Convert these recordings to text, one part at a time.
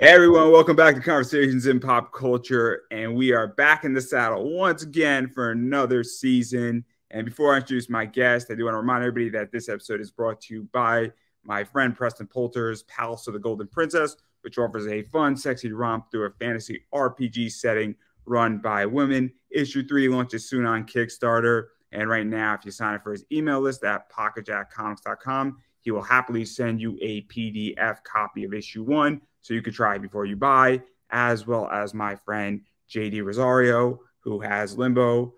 Hey everyone, welcome back to Conversations in Pop Culture, and we are back in the saddle once again for another season. And before I introduce my guest, I do want to remind everybody that this episode is brought to you by my friend Preston Poulter's Palace of the Golden Princess, which offers a fun, sexy romp through a fantasy RPG setting run by women. Issue 3 launches soon on Kickstarter, and right now, if you sign up for his email list at pocketjackcomics.com, he will happily send you a PDF copy of issue 1 so you could try before you buy, as well as my friend JD Rosario, who has Limbo,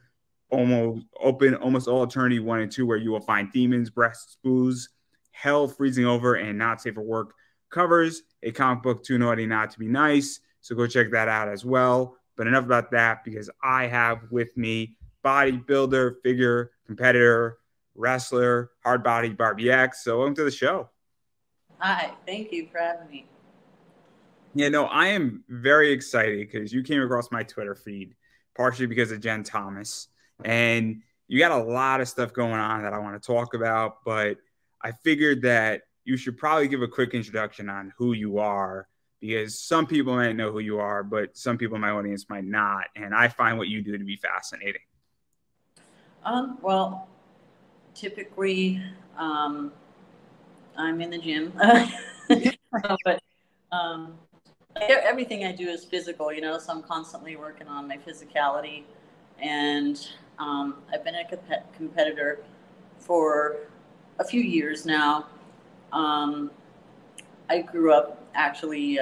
almost all Eternity 1 and 2, where you will find demons, breasts, booze, hell freezing over, and not safe for work covers, a comic book too naughty not to be nice. So go check that out as well. But enough about that, because I have with me bodybuilder, figure, competitor, wrestler, HardBody Barbie X. So welcome to the show. Hi, thank you for having me. Yeah, no, I am very excited because you came across my Twitter feed, partially because of Jen Thomas. And you got a lot of stuff going on that I want to talk about, but I figured that you should probably give a quick introduction on who you are, because some people might know who you are, but some people in my audience might not. And I find what you do to be fascinating. Well, typically, I'm in the gym, but everything I do is physical, so I'm constantly working on my physicality. And I've been a competitor for a few years now. I grew up actually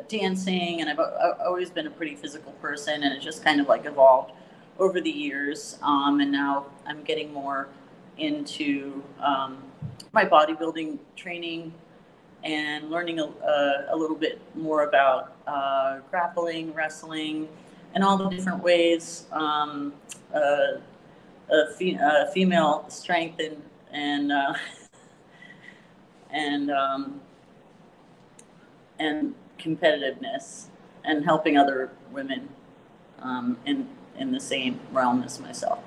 dancing, and I've always been a pretty physical person, and it just kind of like evolved over the years. And now I'm getting more into my bodybuilding training and learning a little bit more about grappling, wrestling, and all the different ways female strength and competitiveness, and helping other women in the same realm as myself.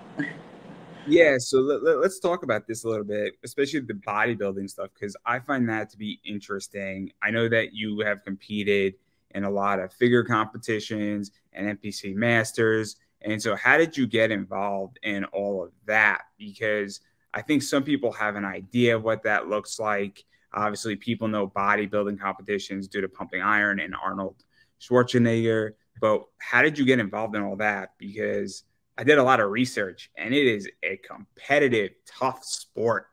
Yeah, so let's talk about this a little bit, especially the bodybuilding stuff, because I find that to be interesting. I know that you have competed in a lot of figure competitions and NPC Masters. And so how did you get involved in all of that? Because I think some people have an idea of what that looks like. Obviously, people know bodybuilding competitions due to Pumping Iron and Arnold Schwarzenegger. But how did you get involved in all that? Because I did a lot of research, and it is a competitive, tough sport.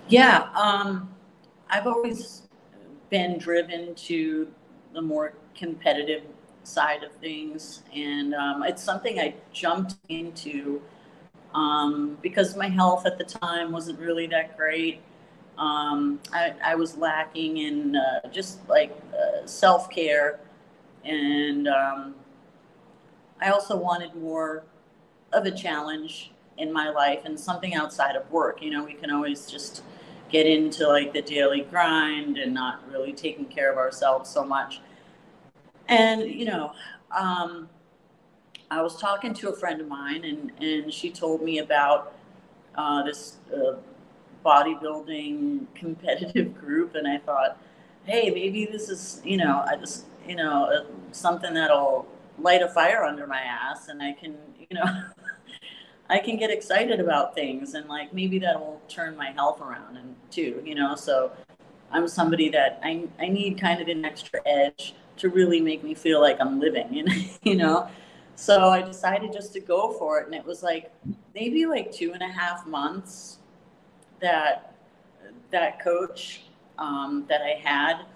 Yeah, I've always been driven to the more competitive side of things, and it's something I jumped into because my health at the time wasn't really that great. I was lacking in just like self-care, and I also wanted more of a challenge in my life and something outside of work. We can always just get into like the daily grind and not really taking care of ourselves so much. And, I was talking to a friend of mine, and she told me about this bodybuilding competitive group. And I thought, hey, maybe this is, something that'll light a fire under my ass, and I can, I can get excited about things, and like maybe that will turn my health around and too, so I'm somebody that I need kind of an extra edge to really make me feel like I'm living, so I decided just to go for it. And it was like maybe like 2.5 months that coach that I had,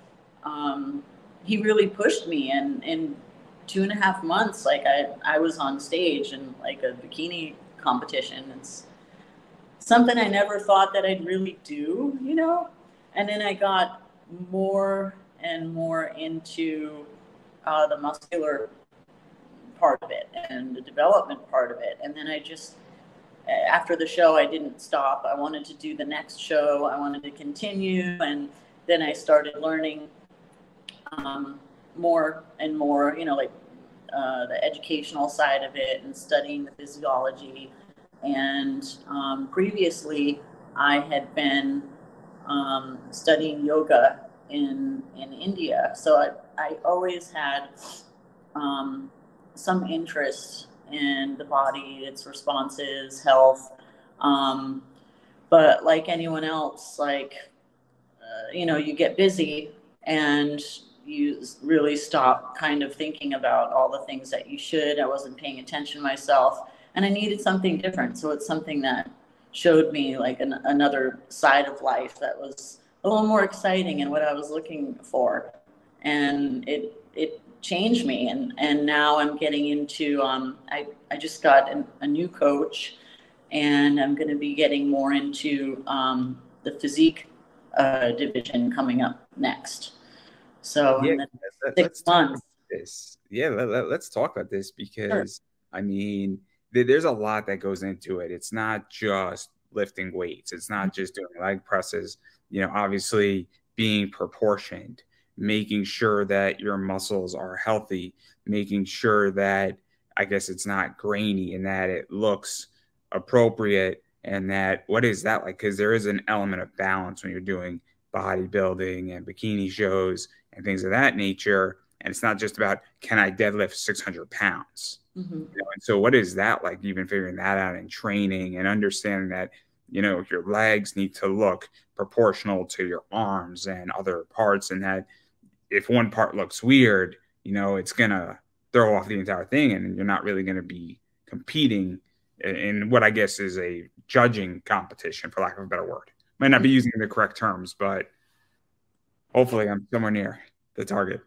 he really pushed me, and in 2.5 months, like I was on stage in like a bikini competition. It's something I never thought that I'd really do, and then I got more and more into the muscular part of it and the development part of it. And then I just, after the show, I didn't stop. I wanted to do the next show. I wanted to continue. And then I started learning more and more, like the educational side of it, and studying the physiology. And previously, I had been studying yoga in India. So I always had some interest in the body, its responses, health. But like anyone else, like, you get busy and you really stop kind of thinking about all the things that you should. I wasn't paying attention myself, and I needed something different. So it's something that showed me like another side of life that was a little more exciting and what I was looking for. And it changed me. And now I'm getting into, I just got a new coach, and I'm going to be getting more into the physique division coming up next. So Yeah, in the let's 6 talk months. about this. Yeah, let's talk about this Sure. because I mean, there's a lot that goes into it. It's not just lifting weights. It's not just doing leg presses. Obviously being proportioned, making sure that your muscles are healthy, making sure that I guess it's not grainy and that it looks appropriate and that what is that like? Because there is an element of balance when you're doing bodybuilding and bikini shows and things of that nature. And it's not just about, can I deadlift 600 pounds? Mm-hmm. And so what is that like, even figuring that out in training and understanding that, your legs need to look proportional to your arms and other parts. And that if one part looks weird, it's going to throw off the entire thing. And you're not really going to be competing in what I guess is a judging competition, for lack of a better word. Might not be using the correct terms, but hopefully I'm somewhere near the target.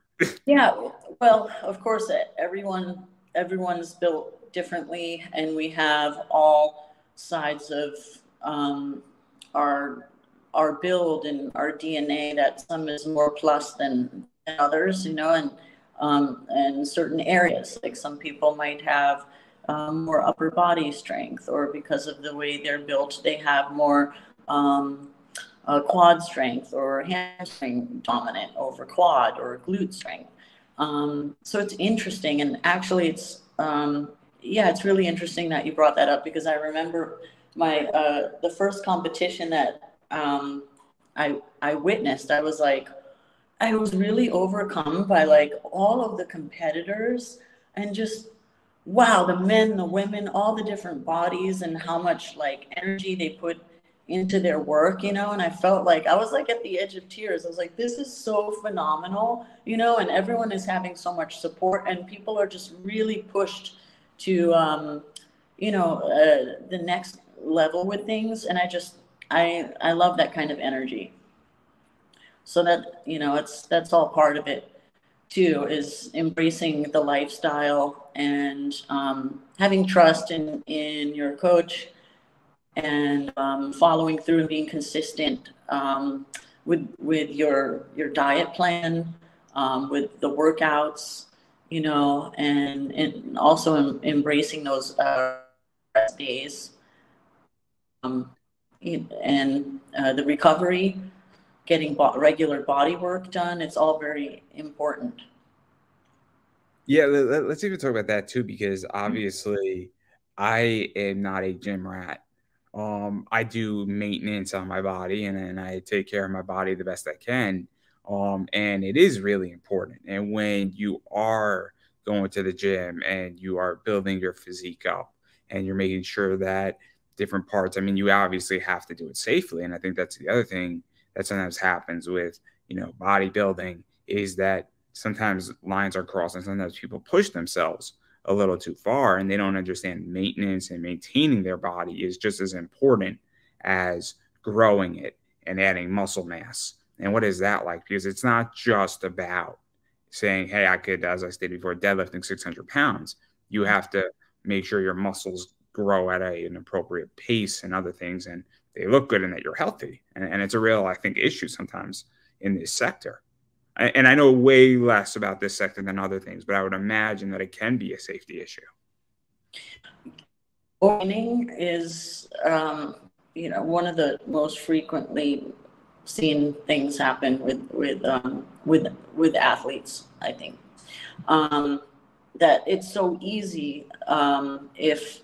Yeah, well, of course, everyone's built differently, and we have all sides of our build and our DNA. That some is more plus than others, and certain areas. Like some people might have more upper body strength, or because of the way they're built, they have more quad strength or hamstring dominant over quad or glute strength. So it's interesting, and actually it's really interesting that you brought that up, because I remember the first competition that I witnessed. I was really overcome by like all of the competitors, and just wow, the men, the women, all the different bodies, and how much like energy they put into their work, and I felt like I was like at the edge of tears. I was like, this is so phenomenal, and everyone is having so much support, and people are just really pushed to the next level with things. And I love that kind of energy. So that, that's all part of it too, is embracing the lifestyle and having trust in your coach, and following through and being consistent with your diet plan, with the workouts, and also embracing those rest days, and the recovery, getting regular body work done. It's all very important. Yeah, let's even talk about that too, because obviously I am not a gym rat. I do maintenance on my body, and then I take care of my body the best I can. And it is really important. And when you are going to the gym and you are building your physique up and you're making sure that different parts, I mean, you obviously have to do it safely. And I think that's the other thing that sometimes happens with, bodybuilding, is that sometimes lines are crossed and sometimes people push themselves a little too far, and they don't understand maintenance and maintaining their body is just as important as growing it and adding muscle mass. And what is that like? Because it's not just about saying, hey, I could, as I stated before, deadlifting 600 pounds. You have to make sure your muscles grow at an appropriate pace and other things, and they look good and that you're healthy. And it's a real, I think, issue sometimes in this sector. And I know way less about this sector than other things, but I would imagine that it can be a safety issue. Training is, one of the most frequently seen things happen with athletes. I think that it's so easy if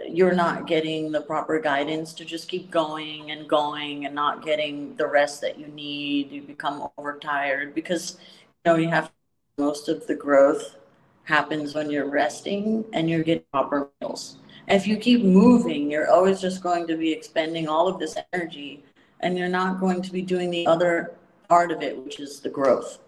you're not getting the proper guidance to just keep going and not getting the rest that you need. You become overtired because, you know, you have most of the growth happens when you're resting and you're getting proper meals. And if you keep moving, you're always just going to be expending all of this energy, and you're not going to be doing the other part of it, which is the growth.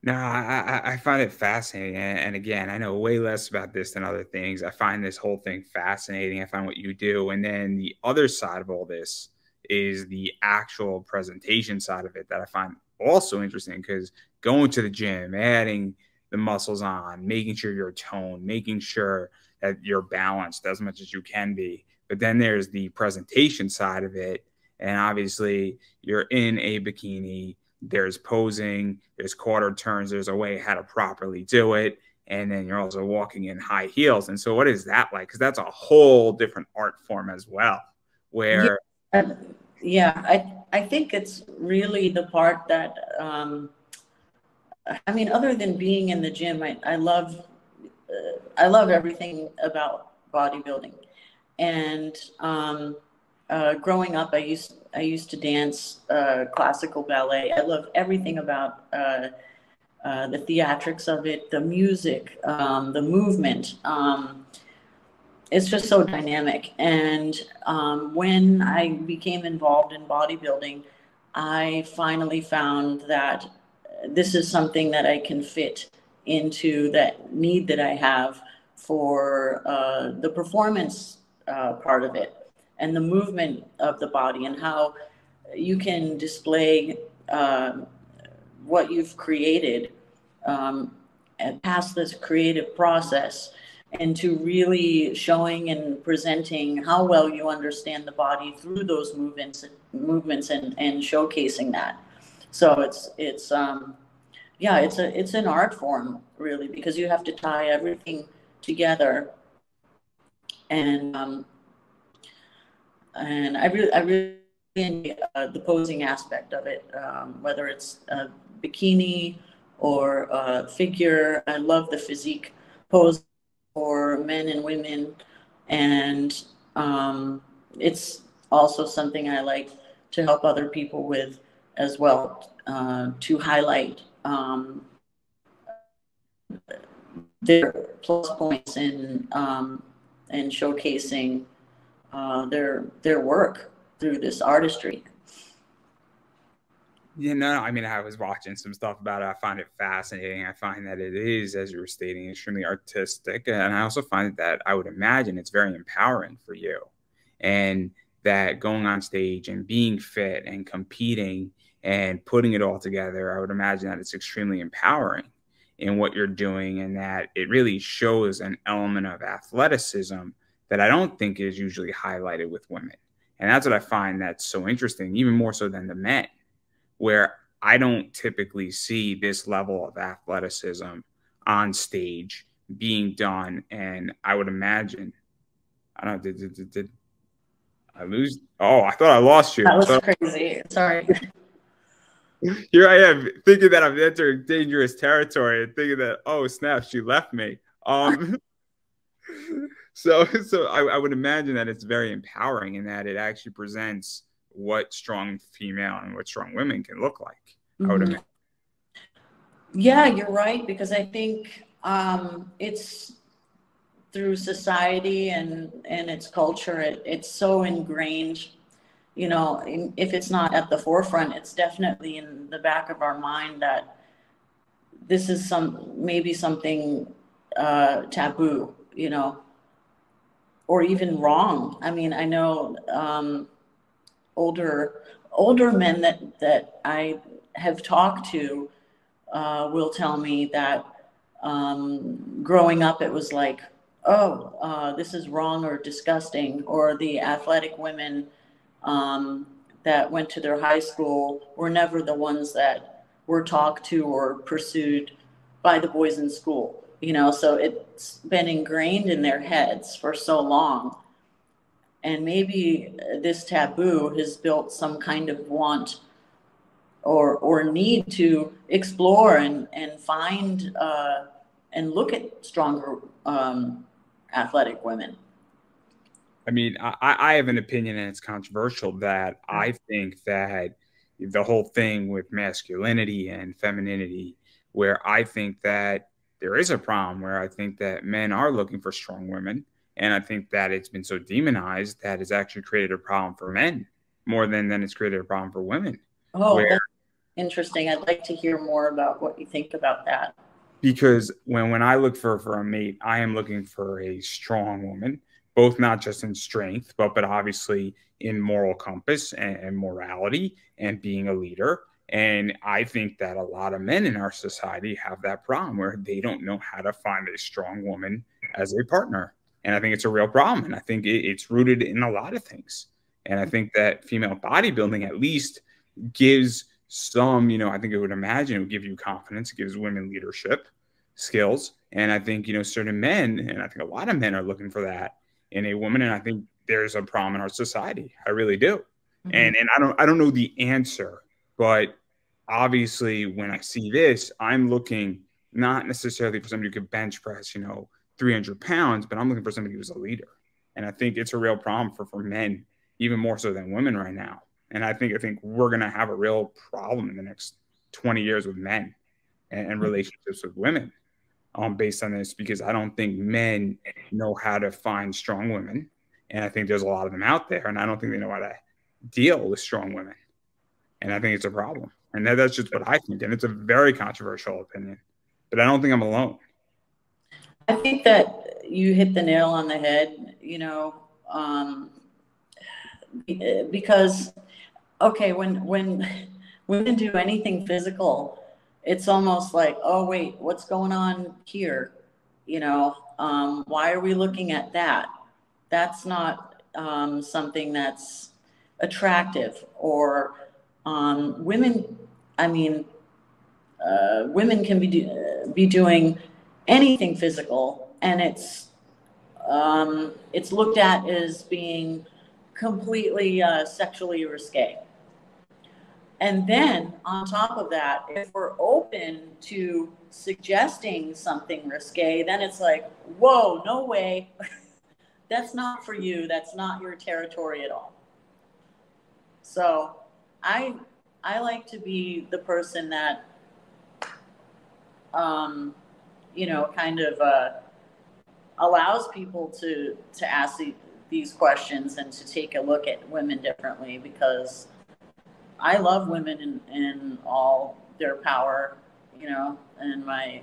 No, I find it fascinating. And again, I know way less about this than other things. I find this whole thing fascinating. I find what you do. And then the other side of all this is the actual presentation side of it that I find also interesting, because going to the gym, adding the muscles on, making sure you're toned, making sure that you're balanced as much as you can be. But then there's the presentation side of it. And obviously, you're in a bikini, there's posing, there's quarter turns, there's a way how to properly do it. And then you're also walking in high heels. And so what is that like? Because that's a whole different art form as well, where I think it's really the part that I mean, other than being in the gym, I love everything about bodybuilding. And growing up, I used to dance classical ballet. I love everything about the theatrics of it, the music, the movement. It's just so dynamic. And when I became involved in bodybuilding, I finally found that this is something that I can fit into that need that I have for the performance part of it, and the movement of the body, and how you can display what you've created and pass this creative process into really showing and presenting how well you understand the body through those movements and showcasing that. So it's an art form, really, because you have to tie everything together. And I really enjoy the posing aspect of it, whether it's a bikini or a figure. I love the physique pose for men and women, and it's also something I like to help other people with as well, to highlight their plus points in showcasing their work through this artistry. Yeah, no, I mean, I was watching some stuff about it. I find it fascinating. I find that it is, as you were stating, extremely artistic. And I also find that I would imagine it's very empowering for you. And that going on stage and being fit and competing and putting it all together, I would imagine that it's extremely empowering in what you're doing, and that it really shows an element of athleticism that I don't think is usually highlighted with women. And that's what I find that's so interesting, even more so than the men, where I don't typically see this level of athleticism on stage being done. And I would imagine, I don't know, did I lose? Oh, I thought I lost you. That was crazy. Sorry. Here I am thinking that I'm entering dangerous territory and thinking that, oh, snap, she left me. So I would imagine that it's very empowering, and that it actually presents what strong female and what strong women can look like. I would imagine. Yeah, you're right, because I think it's through society and its culture, it's so ingrained. You know, if it's not at the forefront, it's definitely in the back of our mind that this is maybe something taboo, you know, or even wrong. I mean, I know older men that I have talked to will tell me that growing up it was like, oh, this is wrong or disgusting, or the athletic women that went to their high school were never the ones that were talked to or pursued by the boys in school, you know. So it's been ingrained in their heads for so long, and maybe this taboo has built some kind of want or need to explore and find and look at stronger athletic women. I mean, I have an opinion, and it's controversial, that I think that the whole thing with masculinity and femininity, where I think that there is a problem, where I think that men are looking for strong women. And I think that it's been so demonized that it's actually created a problem for men more than it's created a problem for women. Oh, Where that's interesting. I'd like to hear more about what you think about that. Because when I look for a mate, I am looking for a strong woman, both not just in strength, but obviously in moral compass and morality and being a leader. And I think that a lot of men in our society have that problem where they don't know how to find a strong woman as a partner. And I think it's a real problem. And I think it's rooted in a lot of things. And I think that female bodybuilding at least gives some, I think it would imagine it would give you confidence, it gives women leadership skills. And I think, certain men, and I think a lot of men are looking for that in a woman. And I think there's a problem in our society. I really do. Mm-hmm. And I don't know the answer, but obviously when I see this, I'm looking not necessarily for somebody who could bench press, 300 pounds, but I'm looking for somebody who's a leader. And I think it's a real problem for men, even more so than women right now. And I think we're going to have a real problem in the next 20 years with men and relationships with women based on this, because I don't think men know how to find strong women. And I think there's a lot of them out there, and I don't think they know how to deal with strong women. And I think it's a problem. And that's just what I think. And it's a very controversial opinion, but I don't think I'm alone. I think that you hit the nail on the head, because, okay, when women do anything physical, it's almost like, oh, wait, what's going on here? Why are we looking at that? That's not something that's attractive. Or women, women can be doing anything physical, and it's looked at as being completely sexually risque. And then on top of that, if we're open to suggesting something risque, then it's like, whoa, no way. That's not for you. That's not your territory at all. So I like to be the person that, kind of allows people to ask these questions and to take a look at women differently, because I love women in all their power, and my,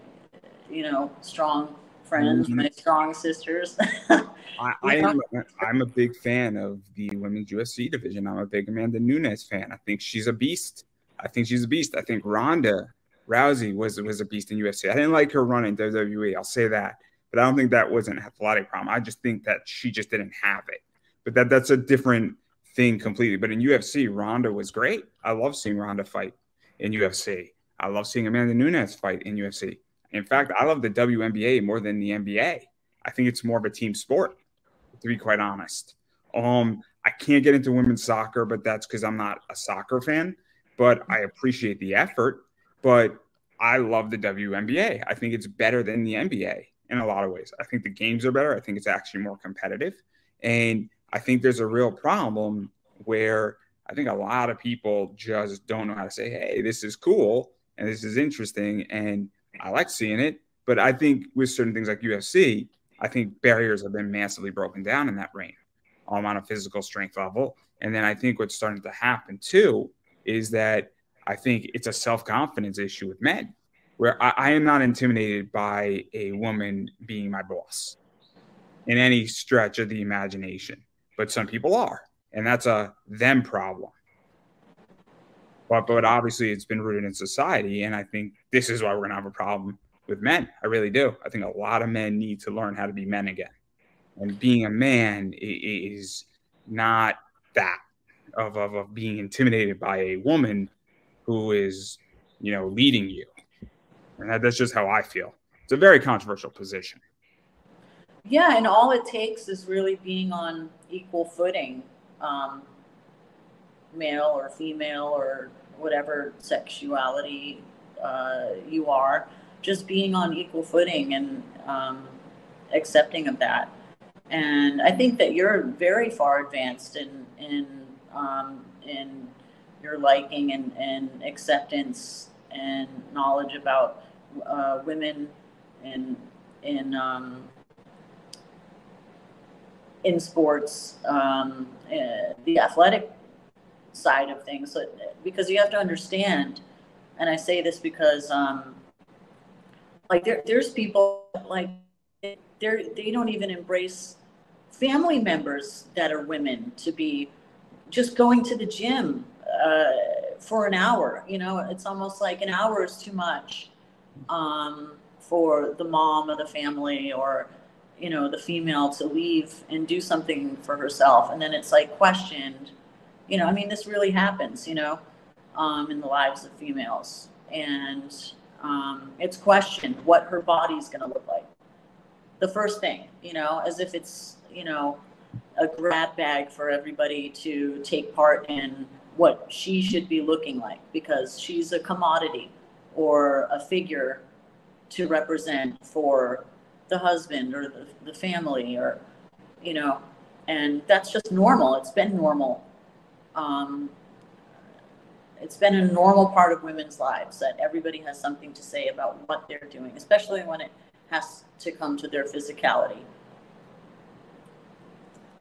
strong friends, my strong sisters. I'm a big fan of the women's UFC division. I'm a big Amanda Nunes fan. I think she's a beast. I think Ronda Rousey was a beast in UFC. I didn't like her run in WWE. I'll say that. But I don't think that was an athletic problem. I just think that she just didn't have it. But that's a different thing completely. But in UFC, Ronda was great. I love seeing Ronda fight in UFC. I love seeing Amanda Nunes fight in UFC. In fact, I love the WNBA more than the NBA. I think it's more of a team sport, to be quite honest. I can't get into women's soccer, but that's because I'm not a soccer fan. But I appreciate the effort. But I love the WNBA. I think it's better than the NBA in a lot of ways. I think the games are better. I think it's actually more competitive. And I think there's a real problem where I think a lot of people just don't know how to say, hey, this is cool and this is interesting and I like seeing it. But I think with certain things like UFC, I think barriers have been massively broken down in that reign on a physical strength level. And then I think what's starting to happen too is that I think it's a self-confidence issue with men, where I am not intimidated by a woman being my boss in any stretch of the imagination. But some people are, and that's a them problem. But obviously it's been rooted in society, and I think this is why we're going to have a problem with men. I really do. I think a lot of men need to learn how to be men again. And being a man is not that of being intimidated by a woman who is, leading you. And that's just how I feel. It's a very controversial position. Yeah, and all it takes is really being on equal footing, male or female or whatever sexuality you are, just being on equal footing and accepting of that. And I think that you're very far advanced in your liking and acceptance and knowledge about women in in um, in sports, the athletic side of things. So, because you have to understand, and I say this because like there's people like they don't even embrace family members that are women to be just going to the gym for an hour. You know, it's almost like an hour is too much for the mom of the family, or you know, the female to leave and do something for herself, and then it's like questioned. You know, I mean, this really happens, you know, in the lives of females, and it's questioned what her body's going to look like. The first thing, you know, as if it's, you know, a grab bag for everybody to take part in what she should be looking like, because she's a commodity or a figure to represent for the husband or the family, or, you know, and that's just normal. It's been normal. It's been a normal part of women's lives that everybody has something to say about what they're doing, especially when it has to come to their physicality.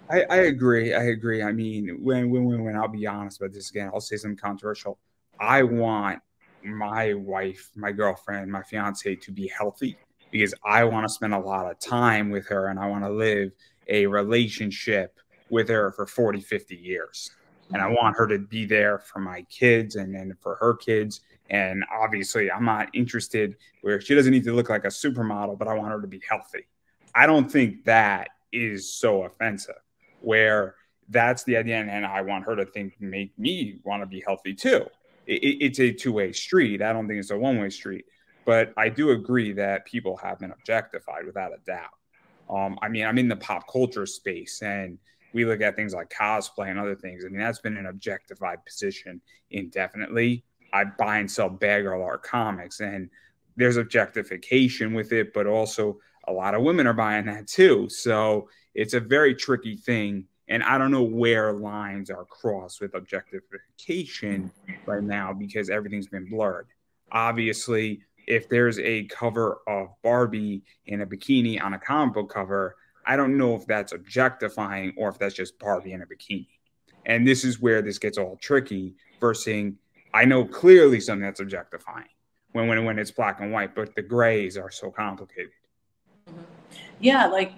I agree. I agree. I mean, when I'll be honest about this again, I'll say something controversial. I want my wife, my girlfriend, my fiance to be healthy, because I want to spend a lot of time with her, and I want to live a relationship with her for 40, 50 years. And I want her to be there for my kids and then for her kids. And obviously, I'm not interested where she doesn't need to look like a supermodel, but I want her to be healthy. I don't think that is so offensive, where that's the idea. And I want her to make me want to be healthy too. It's a two-way street. I don't think it's a one-way street. But I do agree that people have been objectified without a doubt. I mean, I'm in the pop culture space, and we look at things like cosplay and other things. I mean, that's been an objectified position indefinitely. I buy and sell bag or art comics, and there's objectification with it, but also a lot of women are buying that too. So it's a very tricky thing. And I don't know where lines are crossed with objectification right now, because everything's been blurred. Obviously, if there's a cover of Barbie in a bikini on a comic book cover, I don't know if that's objectifying or if that's just Barbie in a bikini. And this is where this gets all tricky versus I know clearly something that's objectifying when it's black and white, but the grays are so complicated. Yeah, like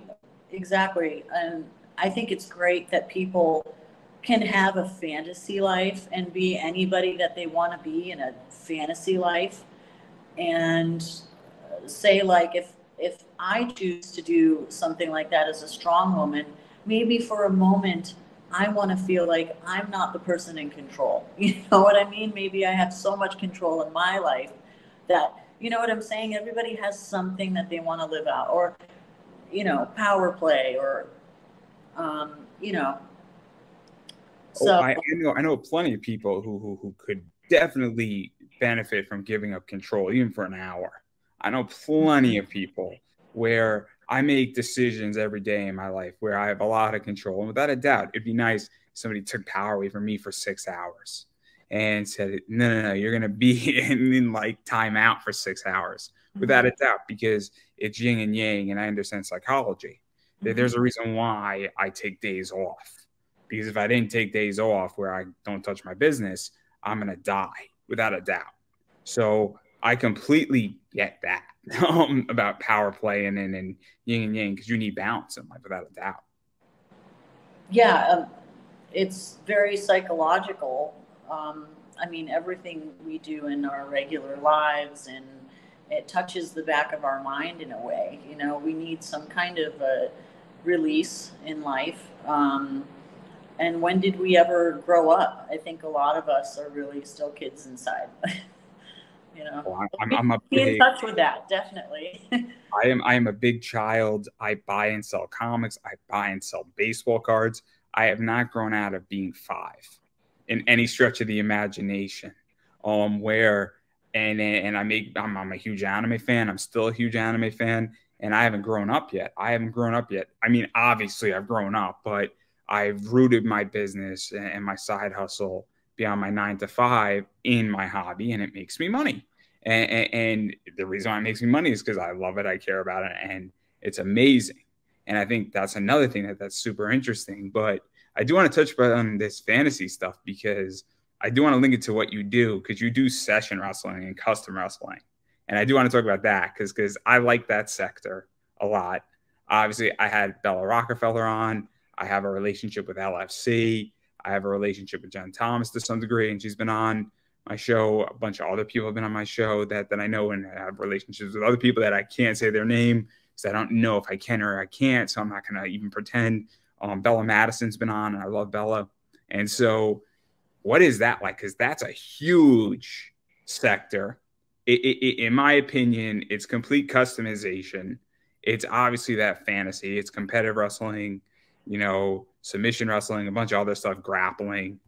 exactly. And I think it's great that people can have a fantasy life and be anybody that they want to be in a fantasy life. And say, like, if I choose to do something like that as a strong woman, maybe for a moment I want to feel like I'm not the person in control. You know what I mean? Maybe I have so much control in my life that, you know what I'm saying? Everybody has something that they want to live out, or, you know, power play, or, you know. So I know plenty of people who could definitely benefit from giving up control, even for an hour. I know plenty of people where I make decisions every day in my life where I have a lot of control. And without a doubt, it'd be nice if somebody took power away from me for 6 hours and said, no, you're going to be in like timeout for 6 hours. Without a doubt, because it's yin and yang, and I understand psychology. There's a reason why I take days off. Because if I didn't take days off where I don't touch my business, I'm going to die without a doubt. So I completely get that about power play and yin and yang, because you need balance in life without a doubt. Yeah, it's very psychological. I mean, everything we do in our regular lives, and it touches the back of our mind in a way. You know, we need some kind of a release in life. And when did we ever grow up? I think a lot of us are really still kids inside. You know, well, I'm a be in touch with that, definitely. I am a big child. I buy and sell comics. I buy and sell baseball cards. I have not grown out of being 5 in any stretch of the imagination. Where And I'm a huge anime fan. I'm still a huge anime fan, and I haven't grown up yet. I mean, obviously I've grown up, but I've rooted my business and my side hustle beyond my 9 to 5 in my hobby, and it makes me money. And the reason why it makes me money is because I love it, I care about it, and it's amazing. And I think that's another thing that's super interesting. But I do want to touch on this fantasy stuff because I do want to link it to what you do, because you do session wrestling and custom wrestling. And I do want to talk about that because I like that sector a lot. Obviously, I had Bella Rockefeller on. I have a relationship with LFC. I have a relationship with Jen Thomas to some degree, and she's been on my show. A bunch of other people have been on my show that I know, and have relationships with other people that I can't say their name because I don't know if I can or I can't. So I'm not going to even pretend. Bella Madison's been on, and I love Bella. And so what is that like? Because that's a huge sector. In my opinion, it's complete customization. It's obviously that fantasy. It's competitive wrestling, submission wrestling, a bunch of other stuff, grappling,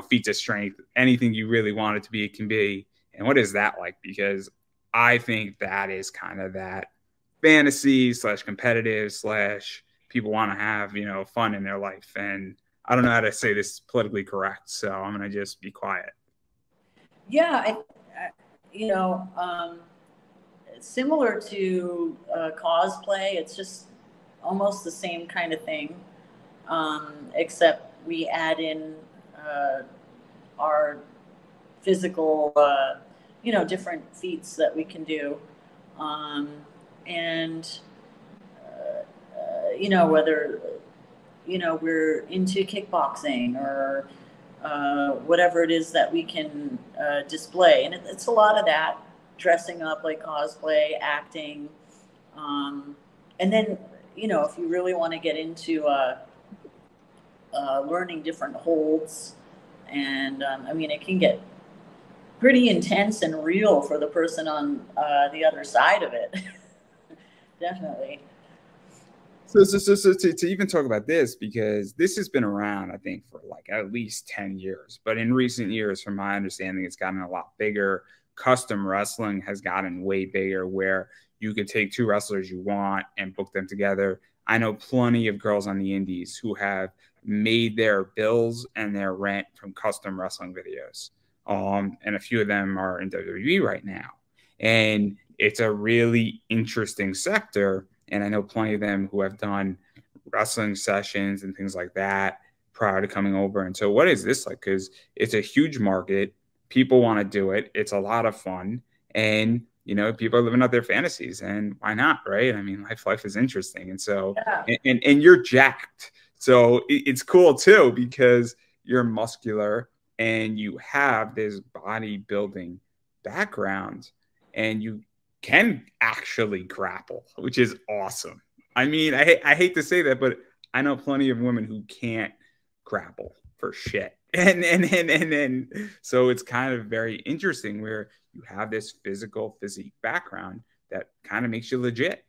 feats of strength, anything you really want it to be, it can be. And what is that like? Because I think that is kind of that fantasy / competitive / people want to have, fun in their life. And I don't know how to say this politically correct, so I'm going to just be quiet. Yeah, similar to cosplay, it's just almost the same kind of thing, except we add in our physical, different feats that we can do. Whether we're into kickboxing or whatever it is that we can display. And it's a lot of that, dressing up like cosplay, acting. And then, if you really want to get into learning different holds, and it can get pretty intense and real for the person on the other side of it. Definitely. So to even talk about this, because this has been around, I think, for like at least 10 years. But in recent years, from my understanding, it's gotten a lot bigger. Custom wrestling has gotten way bigger, where you could take two wrestlers you want and book them together. I know plenty of girls on the indies who have made their bills and their rent from custom wrestling videos. And a few of them are in WWE right now. And it's a really interesting sector. And I know plenty of them who have done wrestling sessions and things like that prior to coming over. And so what is this like? Because it's a huge market. People want to do it. It's a lot of fun. And, people are living out their fantasies. And why not, right? I mean, life is interesting. And so, yeah. and you're jacked. So it's cool, too, because you're muscular and you have this bodybuilding background, and you can actually grapple, which is awesome. I mean, I hate to say that, but I know plenty of women who can't grapple for shit. And so it's kind of very interesting where you have this physique background that kind of makes you legit.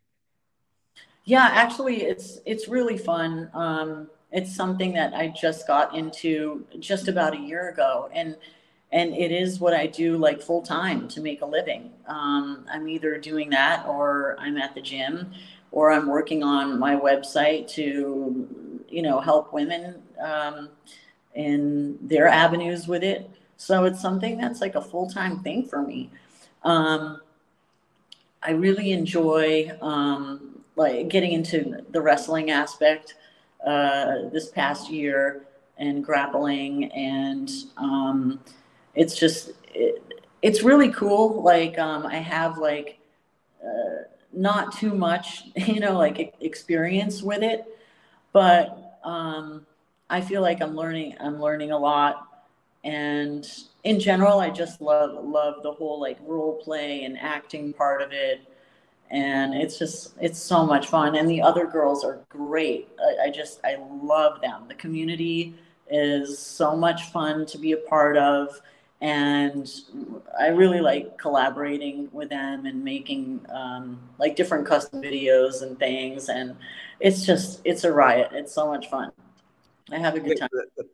Yeah, actually, it's really fun. It's something that I just got into just about a year ago, and it is what I do like full time to make a living. I'm either doing that, or I'm at the gym, or I'm working on my website to, help women in their avenues with it. So it's something that's like a full-time thing for me. I really enjoy like getting into the wrestling aspect this past year, and grappling, and it's just it's really cool. Like I have like not too much like experience with it, but I feel like I'm learning a lot. And in general, I just love the whole like role play and acting part of it. And it's so much fun. And the other girls are great. I love them. The community is so much fun to be a part of. And I really like collaborating with them and making like different custom videos and things. And it's a riot. It's so much fun. I have a good time.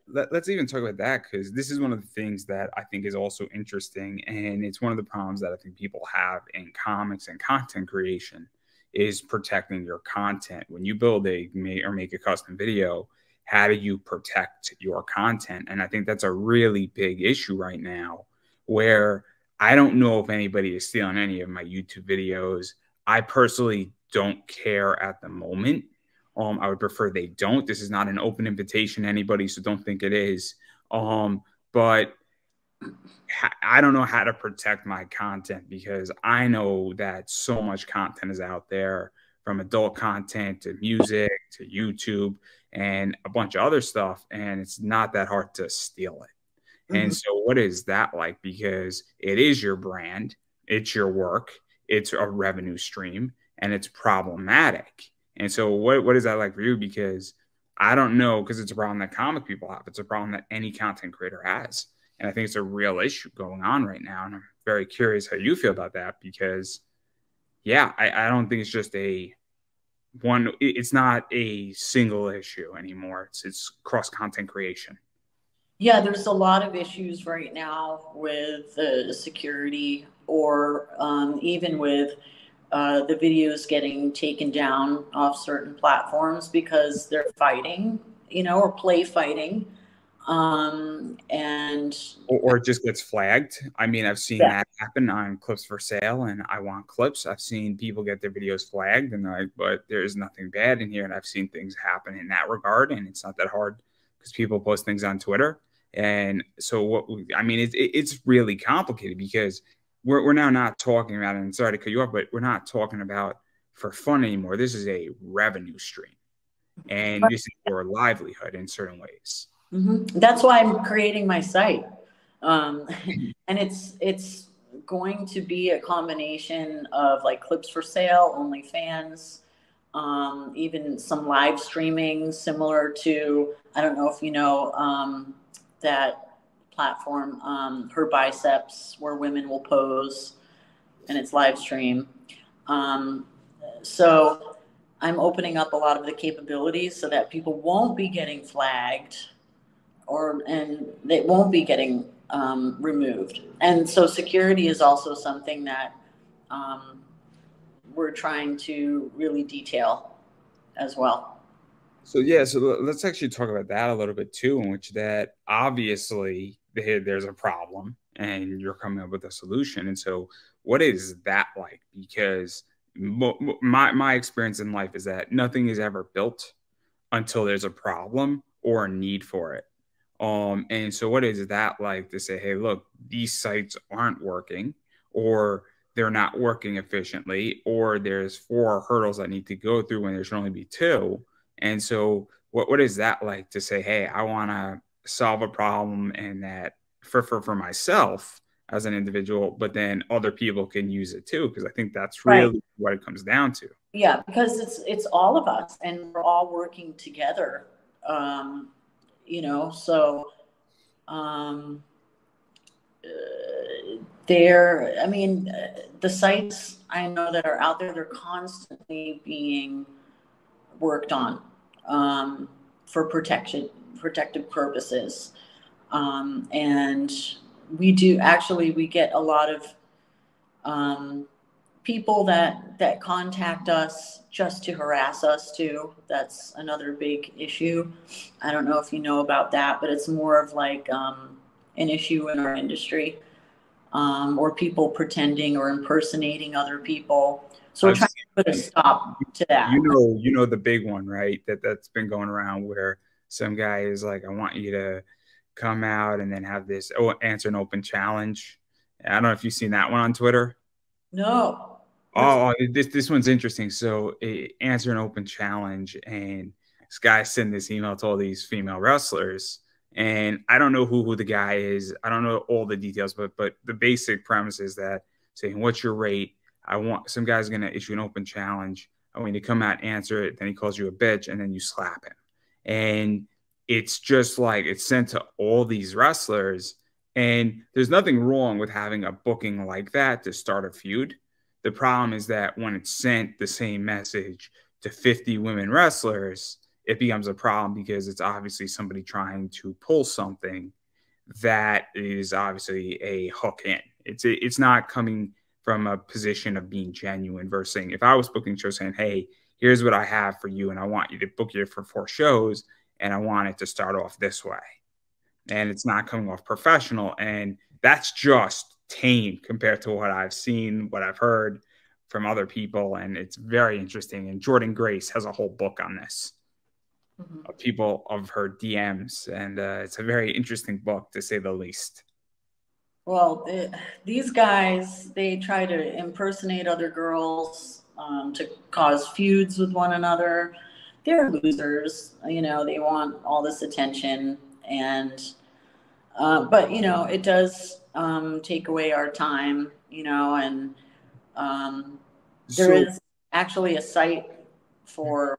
Let's even talk about that, because this is one of the things that I think is also interesting, and it's one of the problems that I think people have in comics and content creation is protecting your content. When you build make a custom video, how do you protect your content? And I think that's a really big issue right now, where I don't know if anybody is stealing any of my YouTube videos. I personally don't care at the moment. I would prefer they don't. This is not an open invitation to anybody, so don't think it is. But I don't know how to protect my content, because I know that so much content is out there, from adult content to music to YouTube and a bunch of other stuff, and it's not that hard to steal it. And so what is that like? Because it is your brand, it's your work, it's a revenue stream, and it's problematic. And so what is that like for you? Because I don't know, because it's a problem that comic people have. It's a problem that any content creator has. And I think it's a real issue going on right now. And I'm very curious how you feel about that, because, yeah, I don't think it's just it's not a single issue anymore. It's cross content creation. Yeah, there's a lot of issues right now with security, or even with the videos getting taken down off certain platforms because they're fighting, or play fighting. And or it just gets flagged. I mean, I've seen that happen on Clips for Sale, and I Want Clips. I've seen people get their videos flagged, and but there's nothing bad in here. And I've seen things happen in that regard, and it's not that hard, because people post things on Twitter. And so it's really complicated, because we're now not talking about, and sorry to cut you off, but we're not talking about for fun anymore. This is a revenue stream, and this is your livelihood in certain ways. That's why I'm creating my site. And it's going to be a combination of like Clips for Sale, OnlyFans, even some live streaming similar to, I don't know if you know, that platform, Her Biceps, where women will pose, and it's live stream. So I'm opening up a lot of the capabilities so that people won't be getting flagged, and they won't be getting removed. And so security is also something that we're trying to really detail as well. So let's actually talk about that a little bit too, in which that obviously there's a problem and you're coming up with a solution. And so what is that like? Because my experience in life is that nothing is ever built until there's a problem or a need for it. And so what is that like to say, hey, look, these sites aren't working, or they're not working efficiently, or there's 4 hurdles I need to go through when there should only be 2. And so what is that like to say, hey, I want to solve a problem, and that for myself as an individual, but then other people can use it too? Because I think that's really what it comes down to. Yeah, because it's all of us, and we're all working together. So the sites I know that are out there, they're constantly being worked on for protective purposes. And we get a lot of people that contact us just to harass us too. That's another big issue. I don't know if you know about that, but it's more of like an issue in our industry, or people pretending or impersonating other people. So we're trying to put a stop to that. You know the big one, right? That's been going around, where some guy is like, I want you to come out and then have this answer an open challenge. I don't know if you've seen that one on Twitter. No. Oh, this one's interesting. So answer an open challenge, and this guy sent this email to all these female wrestlers, and I don't know who the guy is. I don't know all the details, but the basic premise is that saying, what's your rate? Some guy's going to issue an open challenge. I want you to come out, answer it. Then he calls you a bitch, and then you slap him. And it's just like, it's sent to all these wrestlers, and there's nothing wrong with having a booking like that to start a feud. The problem is that when it's sent the same message to 50 women wrestlers, it becomes a problem because it's obviously somebody trying to pull something that is obviously a hook in. It's not coming from a position of being genuine versus saying, if I was booking shows saying, hey, here's what I have for you, and I want you to book you for 4 shows, and I want it to start off this way. And it's not coming off professional. And that's just tame compared to what I've seen, what I've heard from other people. And it's very interesting. And Jordan Grace has a whole book on this, of people of her DMs. And it's a very interesting book, to say the least. Well, these guys, they try to impersonate other girls to cause feuds with one another. They're losers. You know, they want all this attention. And, but, you know, it does take away our time, you know, and there is actually a site for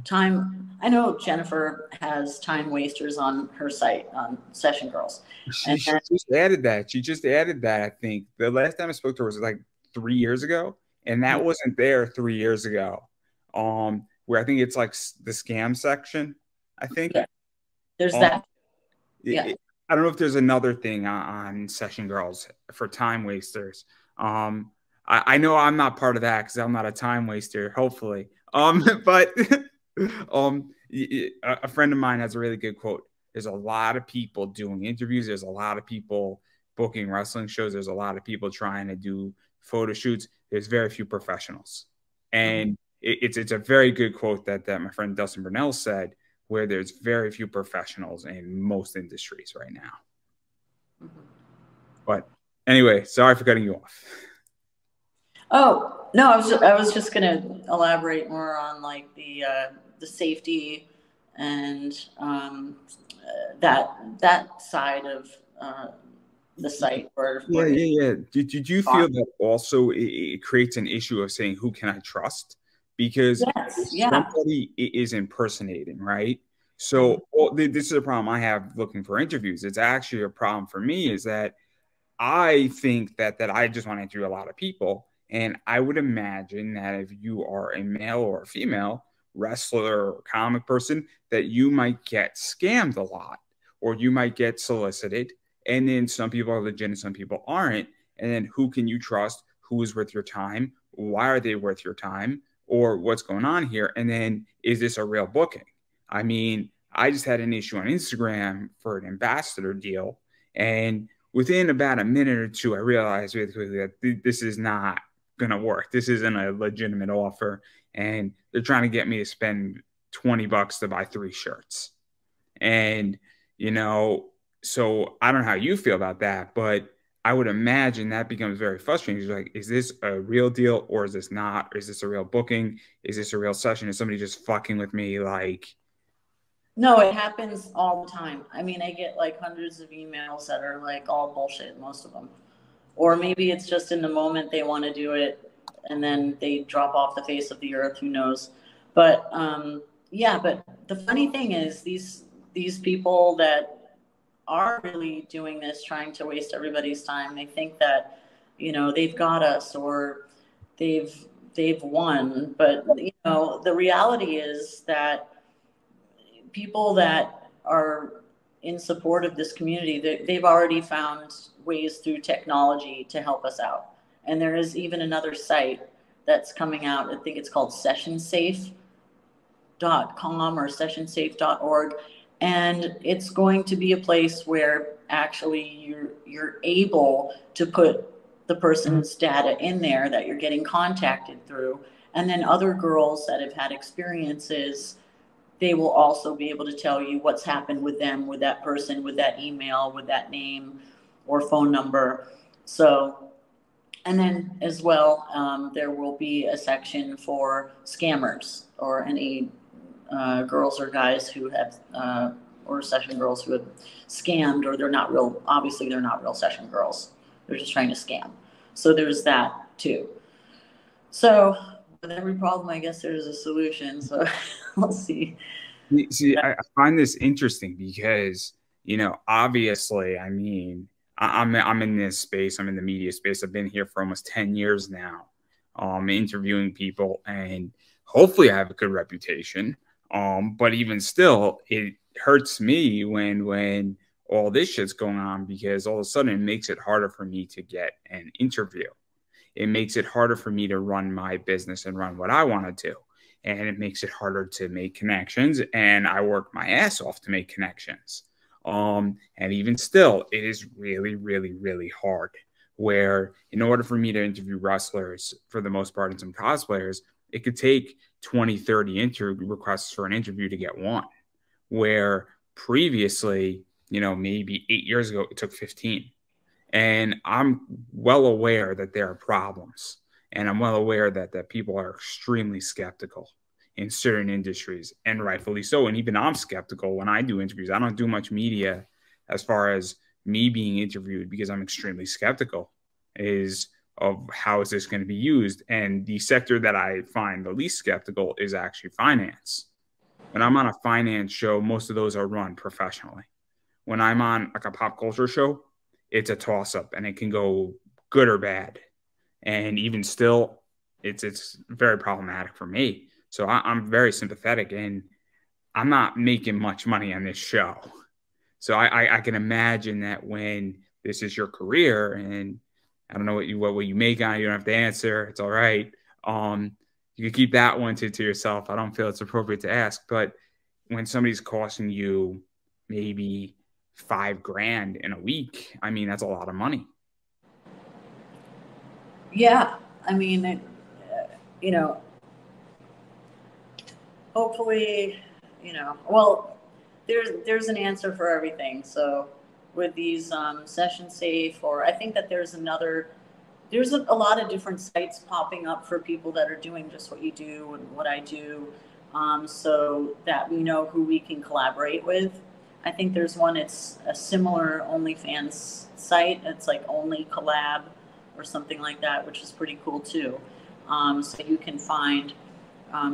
time. I know Jennifer has time wasters on her site, on Session Girls. She just added that. She just added that, I think. The last time I spoke to her was like 3 years ago. And that wasn't there 3 years ago. Where I think it's like the scam section, I think. Yeah. There's that. Yeah. I don't know if there's another thing on Session Girls for time wasters. I know I'm not part of that because I'm not a time waster, hopefully. But a friend of mine has a really good quote. There's a lot of people doing interviews. There's a lot of people booking wrestling shows. There's a lot of people trying to do photo shoots. There's very few professionals. And it's a very good quote that my friend Dustin Burnell said, where there's very few professionals in most industries right now. But anyway, sorry for cutting you off. Oh, no, I was just going to elaborate more on like the safety and that side of the site. Yeah. Did you feel that also it creates an issue of saying, who can I trust? Because somebody is impersonating, right? So this is a problem I have looking for interviews. It's actually a problem for me, is that I think that I just want to interview a lot of people. And I would imagine that if you are a male or a female wrestler or comic person, that you might get scammed a lot, or you might get solicited. And then some people are legit and some people aren't. And then who can you trust? Who is worth your time? Why are they worth your time? Or what's going on here? And then, is this a real booking? I mean, I just had an issue on Instagram for an ambassador deal. And within about a minute or two, I realized really quickly that this is not going to work. This isn't a legitimate offer. And they're trying to get me to spend $20 to buy 3 shirts. And, you know, so I don't know how you feel about that, but I would imagine that becomes very frustrating. It's like, is this a real deal or is this not? Or is this a real booking? Is this a real session? Is somebody just fucking with me? Like, no, it happens all the time. I mean, I get like hundreds of emails that are like all bullshit, most of them. Or maybe it's just in the moment they want to do it and then they drop off the face of the earth. Who knows? But yeah, but the funny thing is these people that are really doing this, trying to waste everybody's time, they think that, you know, they've got us or they've won. But, you know, the reality is that people that are in support of this community, they've already found ways through technology to help us out. And there is even another site that's coming out. I think it's called sessionsafe.com or sessionsafe.org. And it's going to be a place where actually you're able to put the person's data in there that you're getting contacted through. And then other girls that have had experiences, they will also be able to tell you what's happened with them, with that person, with that email, with that name or phone number. So, and then as well, there will be a section for scammers or any girls or guys who have, or session girls who have scammed, or they're not real, obviously they're not real session girls. They're just trying to scam. So there's that too. So with every problem, I guess there's a solution. So we'll see. See, I find this interesting because, you know, obviously, I mean, I'm in this space. I'm in the media space. I've been here for almost 10 years now, interviewing people, and hopefully I have a good reputation. But even still, it hurts me when all this shit's going on, because all of a sudden it makes it harder for me to get an interview. It makes it harder for me to run my business and run what I want to do. And it makes it harder to make connections. And I work my ass off to make connections. And even still, it is really, really, really hard. Where in order for me to interview wrestlers, for the most part, and some cosplayers, it could take 20, 30 interview requests for an interview to get one. Where previously, maybe 8 years ago, it took 15. And I'm well aware that there are problems. And I'm well aware that people are extremely skeptical in certain industries, and rightfully so. And even I'm skeptical when I do interviews. I don't do much media as far as me being interviewed, because I'm extremely skeptical of how is this going to be used. And the sector that I find the least skeptical is actually finance. When I'm on a finance show, most of those are run professionally. When I'm on like a pop culture show, it's a toss-up, and it can go good or bad. And even still, it's very problematic for me. So I'm very sympathetic, and I'm not making much money on this show. So I can imagine that when this is your career, and I don't know what you make on it, you don't have to answer. It's all right. You can keep that one to yourself. I don't feel it's appropriate to ask, but when somebody's costing you maybe $5,000 in a week, I mean, that's a lot of money. Yeah. I mean, hopefully, well, there's an answer for everything. So with these session safe, or I think that there's a lot of different sites popping up for people that are doing just what you do and what I do, so that we know who we can collaborate with. I think there's one, it's a similar OnlyFans site. It's like Only Collab or something like that, which is pretty cool too. So you can find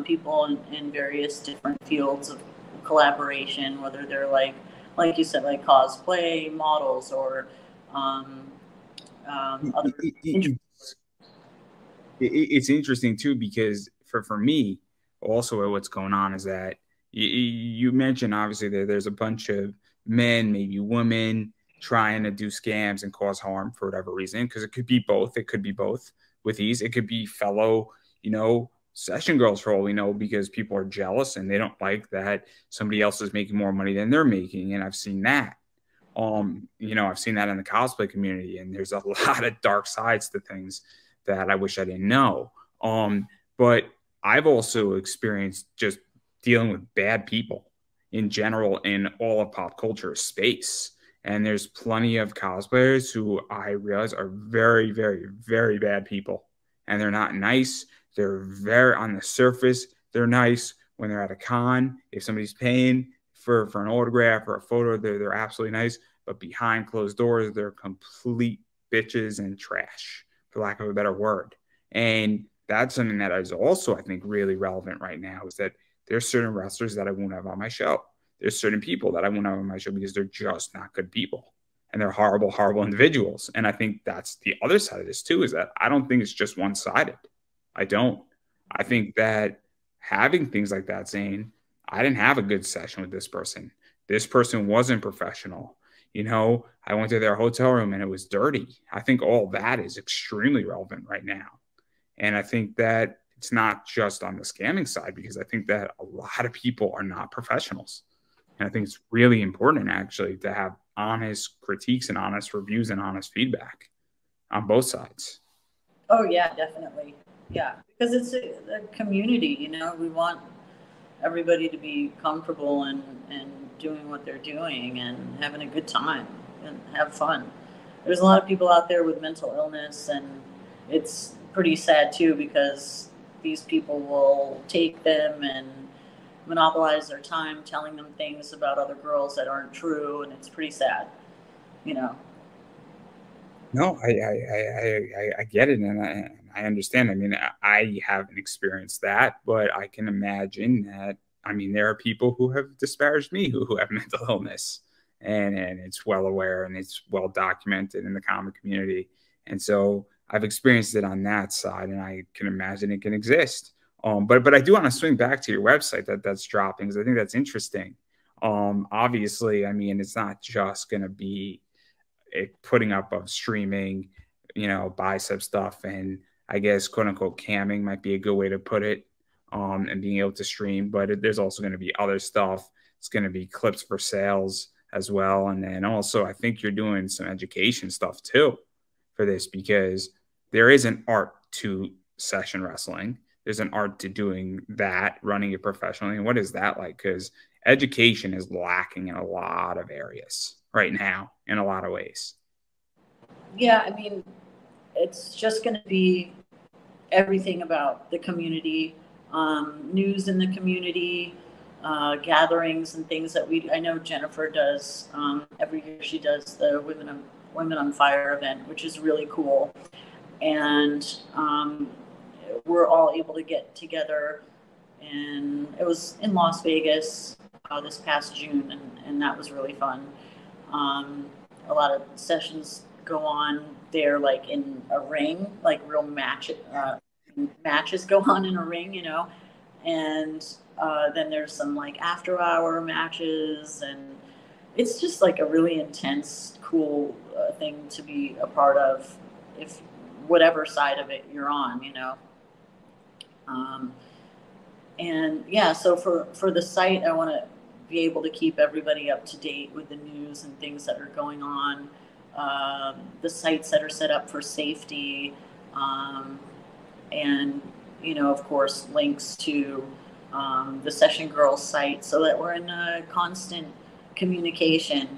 people in various different fields of collaboration, whether they're like you said, like cosplay models, or other. It's interesting too, because for me, also what's going on is that you mentioned obviously that there's a bunch of men, maybe women, trying to do scams and cause harm for whatever reason, because it could be both. It could be both with these. It could be fellow, session girls, for all we know, because people are jealous and they don't like that somebody else is making more money than they're making. And I've seen that. I've seen that in the cosplay community, and there's a lot of dark sides to things that I wish I didn't know. But I've also experienced just dealing with bad people in general in all of pop culture space. And there's plenty of cosplayers who I realize are very, very, very bad people. And they're not nice. They're very, on the surface, they're nice. When they're at a con, if somebody's paying for an autograph or a photo, they're absolutely nice. But behind closed doors, they're complete bitches and trash, for lack of a better word. And that's something that is also, I think, really relevant right now, is that there's certain wrestlers that I won't have on my show. There's certain people that I won't have on my show because they're just not good people. And they're horrible, horrible individuals. And I think that's the other side of this too, is that I don't think it's just one-sided. I don't. I think that having things like that, saying, I didn't have a good session with this person. This person wasn't professional. I went to their hotel room and it was dirty. I think all that is extremely relevant right now. And I think that it's not just on the scamming side, because I think that a lot of people are not professionals. And I think it's really important, actually, to have honest critiques and honest reviews and honest feedback on both sides. Oh, yeah, definitely. Yeah, because it's a community, we want everybody to be comfortable and doing what they're doing and having a good time and have fun. There's a lot of people out there with mental illness, and it's pretty sad too, because these people will take them and monopolize their time telling them things about other girls that aren't true, and it's pretty sad. No, I get it, and I understand. I mean, I haven't experienced that, but I can imagine that. I mean, there are people who have disparaged me who have mental illness, and it's well aware and it's well documented in the comic community. And so I've experienced it on that side, and I can imagine it can exist. But I do want to swing back to your website that's dropping, because I think that's interesting. Obviously, I mean, it's not just going to be putting up of streaming, bicep stuff, and I guess quote unquote camming might be a good way to put it, and being able to stream. But there's also going to be other stuff. It's going to be clips for sales as well. And then also, I think you're doing some education stuff too for this, because there is an art to session wrestling. There's an art to doing that, running it professionally. And what is that like? Because education is lacking in a lot of areas right now, in a lot of ways. Yeah, I mean, it's just going to be everything about the community, news in the community, gatherings and things that I know Jennifer does every year. She does the Women on Fire event, which is really cool. And we're all able to get together, and it was in Las Vegas this past June, and that was really fun. A lot of sessions go on there, like in a ring, like real matches go on in a ring, and then there's some like after hour matches, and it's just like a really intense, cool thing to be a part of, if whatever side of it you're on, and yeah, so for the site, I want to be able to keep everybody up to date with the news and things that are going on, the sites that are set up for safety, and of course, links to the Session Girls site, so that we're in a constant communication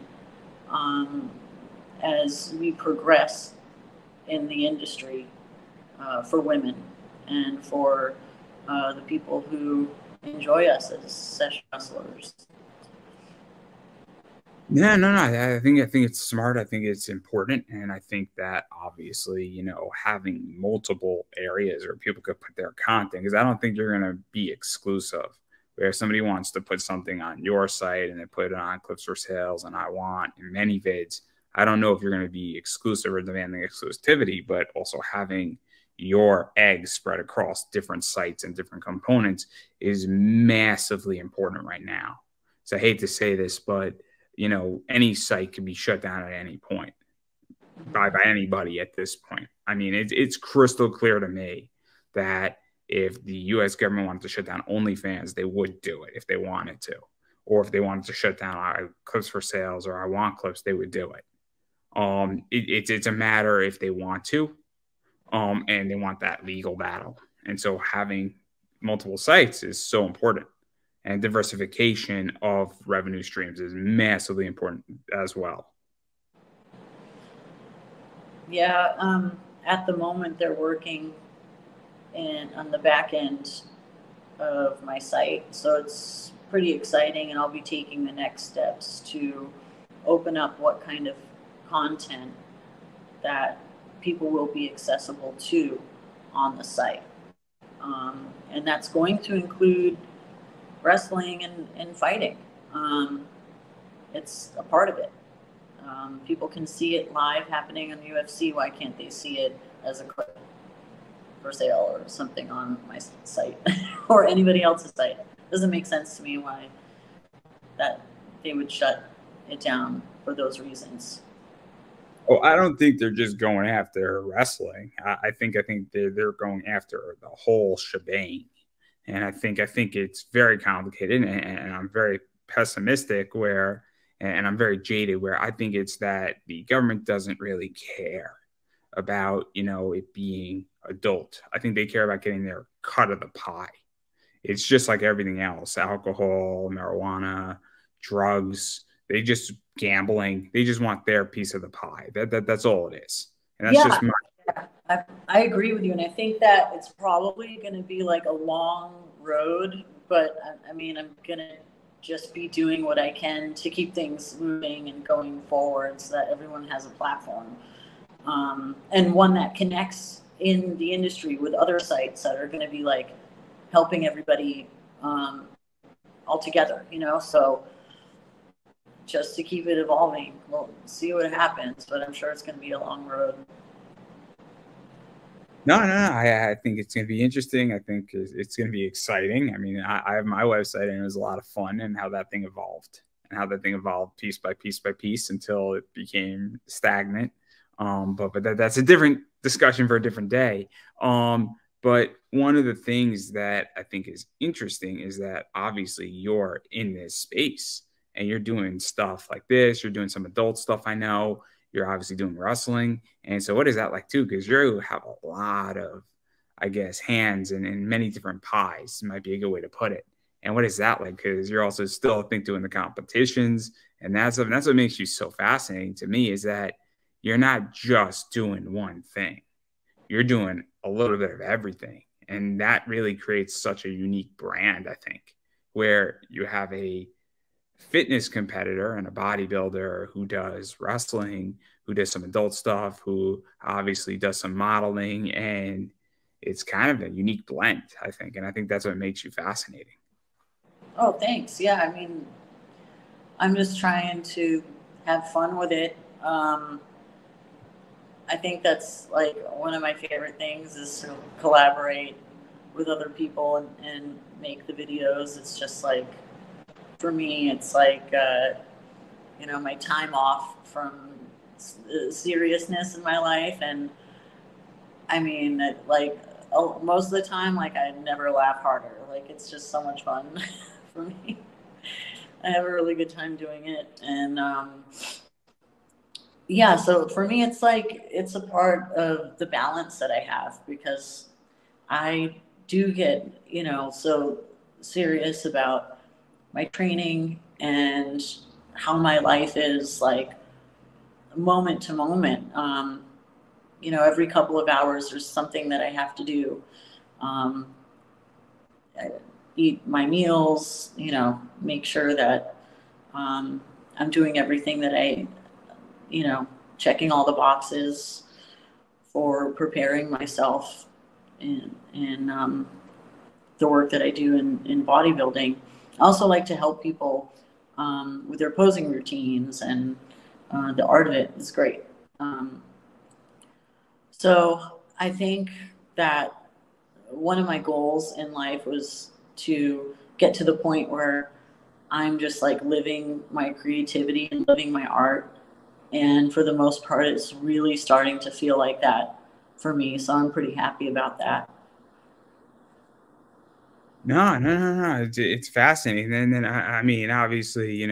as we progress in the industry for women and for the people who enjoy us as session wrestlers. Yeah, no. I think it's smart. I think it's important, and I think that obviously, having multiple areas where people could put their content, because I don't think you're going to be exclusive. Where somebody wants to put something on your site and they put it on Clips for Sales and I Want in many vids, I don't know if you're going to be exclusive or demanding exclusivity, but also having your eggs spread across different sites and different components is massively important right now. So I hate to say this, but any site can be shut down at any point by anybody at this point. I mean, it's crystal clear to me that if the U.S. government wanted to shut down OnlyFans, they would do it if they wanted to. Or if they wanted to shut down our Clips for Sales or I Want Clips, they would do it. It's a matter if they want to, and they want that legal battle. And so having multiple sites is so important. And diversification of revenue streams is massively important as well. Yeah, at the moment they're working on the back end of my site, so it's pretty exciting, and I'll be taking the next steps to open up what kind of content that people will be accessible to on the site, and that's going to include wrestling and fighting. It's a part of it. People can see it live happening on the UFC. Why can't they see it as a clip for sale or something on my site or anybody else's site? Doesn't make sense to me why that they would shut it down for those reasons. Oh, I don't think they're just going after wrestling. I think they're going after the whole shebang. And I think it's very complicated, and I'm very pessimistic and I'm very jaded, where I think it's that the government doesn't really care about, it being adult. I think they care about getting their cut of the pie. It's just like everything else: alcohol, marijuana, drugs. They just gambling. They just want their piece of the pie. That's all it is. And that's just my. I agree with you, and I think that it's probably going to be like a long road, but I mean, I'm going to just be doing what I can to keep things moving and going forward so that everyone has a platform, and one that connects in the industry with other sites that are going to be like helping everybody all together, so just to keep it evolving. We'll see what happens, but I'm sure it's going to be a long road. No, no, no. I think it's going to be interesting. I think it's going to be exciting. I mean, I have my website and it was a lot of fun and how that thing evolved and how that thing evolved piece by piece by piece until it became stagnant. But that's a different discussion for a different day. But one of the things that I think is interesting is that obviously you're in this space and you're doing stuff like this. You're doing some adult stuff. I know you're obviously doing wrestling. And so what is that like too? Because you have a lot of, I guess, hands in many different pies might be a good way to put it. And what is that like? Because you're also still, I think, doing the competitions. And that's what makes you so fascinating to me is that you're not just doing one thing. You're doing a little bit of everything. And that really creates such a unique brand, I think, where you have a fitness competitor and a bodybuilder who does wrestling, who does some adult stuff, who obviously does some modeling. And it's kind of a unique blend, I think. And I think that's what makes you fascinating. Oh, thanks. Yeah, I mean, I'm just trying to have fun with it. I think that's like one of my favorite things is to collaborate with other people and make the videos. It's just like, for me, it's like, my time off from seriousness in my life. And I mean, like, most of the time, like, I never laugh harder. Like, it's just so much fun for me. I have a really good time doing it. And, yeah, so for me, it's like, it's a part of the balance that I have because I do get, so serious about my training and how my life is like moment to moment. Every couple of hours there's something that I have to do. I eat my meals, make sure that I'm doing everything that checking all the boxes for preparing myself in the work that I do in bodybuilding. I also like to help people with their posing routines, and the art of it is great. So I think that one of my goals in life was to get to the point where I'm just like living my creativity and living my art. And for the most part, it's really starting to feel like that for me. So I'm pretty happy about that. No, no, no, no. It's fascinating. And then, I mean, obviously,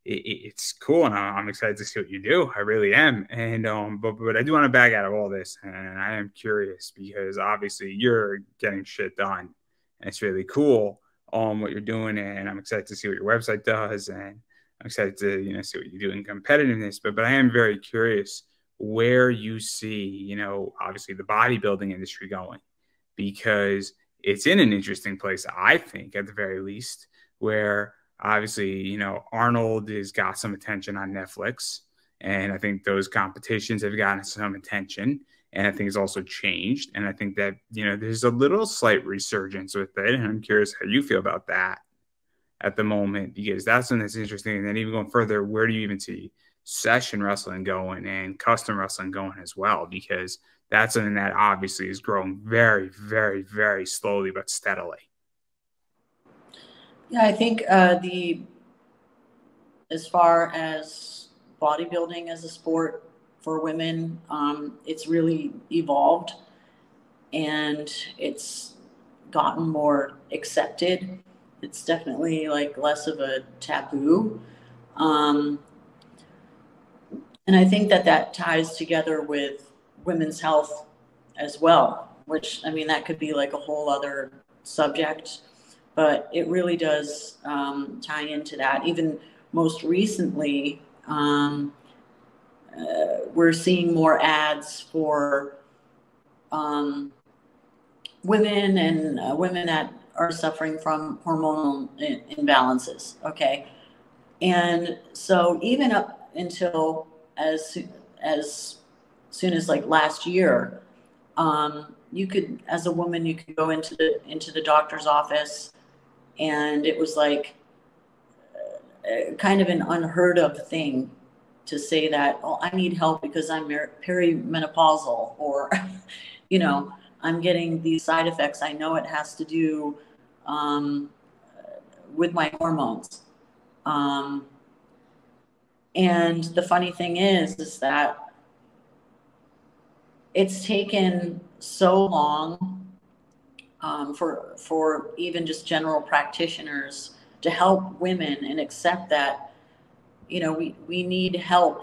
it's cool, and I'm excited to see what you do. I really am. And but I do want to bag out of all this, and I am curious because obviously you're getting shit done, and it's really cool what you're doing, and I'm excited to see what your website does, and I'm excited to see what you do in competitiveness. But I am very curious where you see obviously the bodybuilding industry going because it's in an interesting place, I think, at the very least, where obviously, Arnold has got some attention on Netflix. And I think those competitions have gotten some attention. And I think it's also changed. And I think that, there's a little slight resurgence with it. And I'm curious how you feel about that at the moment, because that's something that's interesting. And then even going further, where do you even see session wrestling going and custom wrestling going as well? Because that's something that obviously is growing very, very, very slowly but steadily. Yeah, I think as far as bodybuilding as a sport for women, it's really evolved and it's gotten more accepted. It's definitely like less of a taboo. Um, and I think that ties together with women's health as well, which, I mean, that could be like a whole other subject, but it really does tie into that. Even most recently, we're seeing more ads for women and women that are suffering from hormonal imbalances. Okay. And so even up until as soon as like last year, you could, as a woman, you could go into the doctor's office, and it was like kind of an unheard of thing to say that, oh, I need help because I'm perimenopausal, or you know, I'm getting these side effects. I know it has to do with my hormones. And the funny thing is that it's taken so long for even just general practitioners to help women and accept that, you know, we need help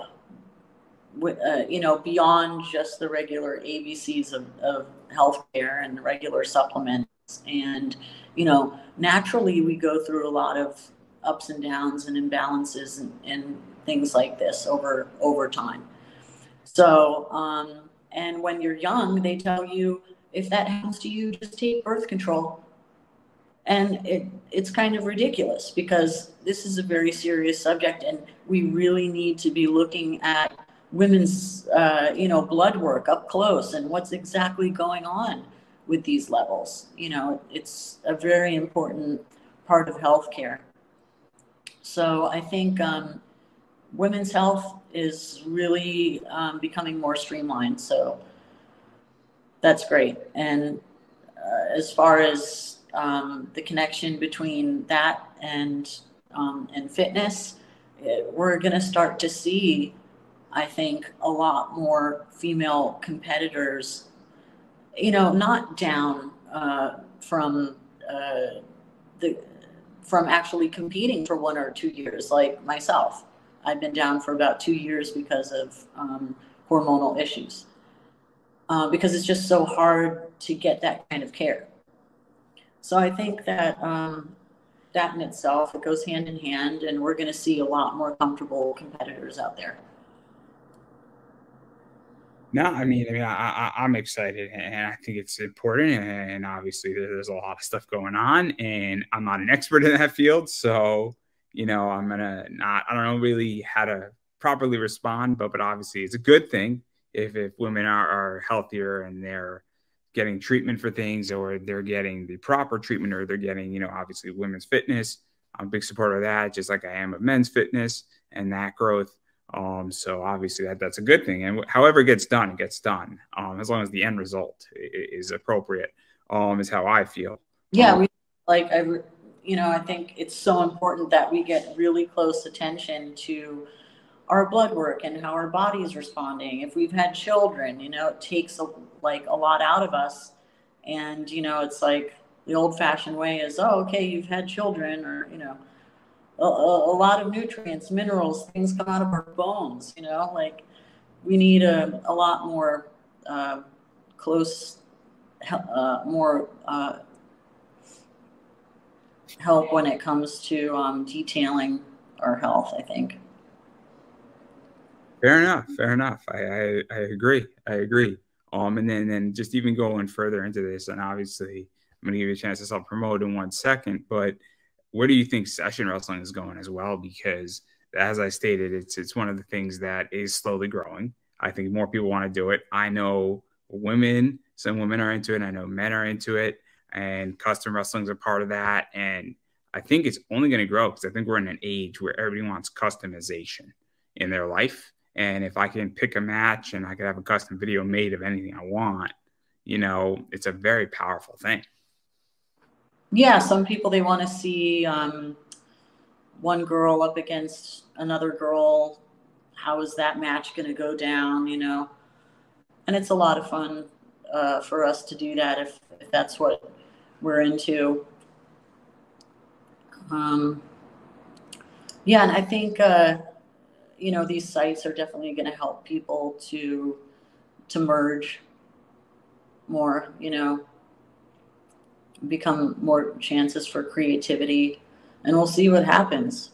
with, you know, beyond just the regular ABCs of healthcare and regular supplements. And, you know, naturally we go through a lot of ups and downs and imbalances and things like this over time. So, and when you're young, they tell you, if that happens to you, just take birth control. And it's kind of ridiculous, because this is a very serious subject, and we really need to be looking at women's, you know, blood work up close and what's exactly going on with these levels. You know, it's a very important part of healthcare. So I think women's health is really becoming more streamlined. So that's great. And as far as the connection between that and fitness, we're going to start to see, I think, a lot more female competitors, you know, not down from actually competing for 1 or 2 years, like myself. I've been down for about 2 years because of hormonal issues, because it's just so hard to get that kind of care. So I think that that in itself, it goes hand in hand, and we're going to see a lot more comfortable competitors out there. No, I'm excited, and I think it's important. And obviously, there's a lot of stuff going on, and I'm not an expert in that field, so you know, I don't know really how to properly respond, but obviously, it's a good thing if women are healthier and they're getting treatment for things, or they're getting the proper treatment, or they're getting, you know, obviously women's fitness. I'm a big supporter of that, just like I am of men's fitness and that growth. So obviously that's a good thing. And however it gets done, as long as the end result is appropriate, is how I feel. Yeah. You know, I think it's so important that we get really close attention to our blood work and how our body is responding. If we've had children, you know, it takes a lot out of us. And, you know, it's like the old fashioned way is, oh, okay, you've had children, or, you know, a lot of nutrients, minerals, things come out of our bones, you know, like we need a lot more close, more help when it comes to detailing our health, I think. Fair enough. I agree. And then just even going further into this, and obviously I'm going to give you a chance to self-promote in 1 second, but where do you think session wrestling is going as well? Because as I stated, it's one of the things that is slowly growing. I think more people want to do it. I know some women are into it. I know men are into it, and custom wrestling is a part of that. And I think it's only going to grow, because I think we're in an age where everybody wants customization in their life. And if I can pick a match and I can have a custom video made of anything I want, you know, it's a very powerful thing. Yeah, some people, they want to see one girl up against another girl. How is that match going to go down, you know? And it's a lot of fun for us to do that if that's what we're into. Yeah, and I think, you know, these sites are definitely going to help people to merge more, you know, become more chances for creativity, and we'll see what happens.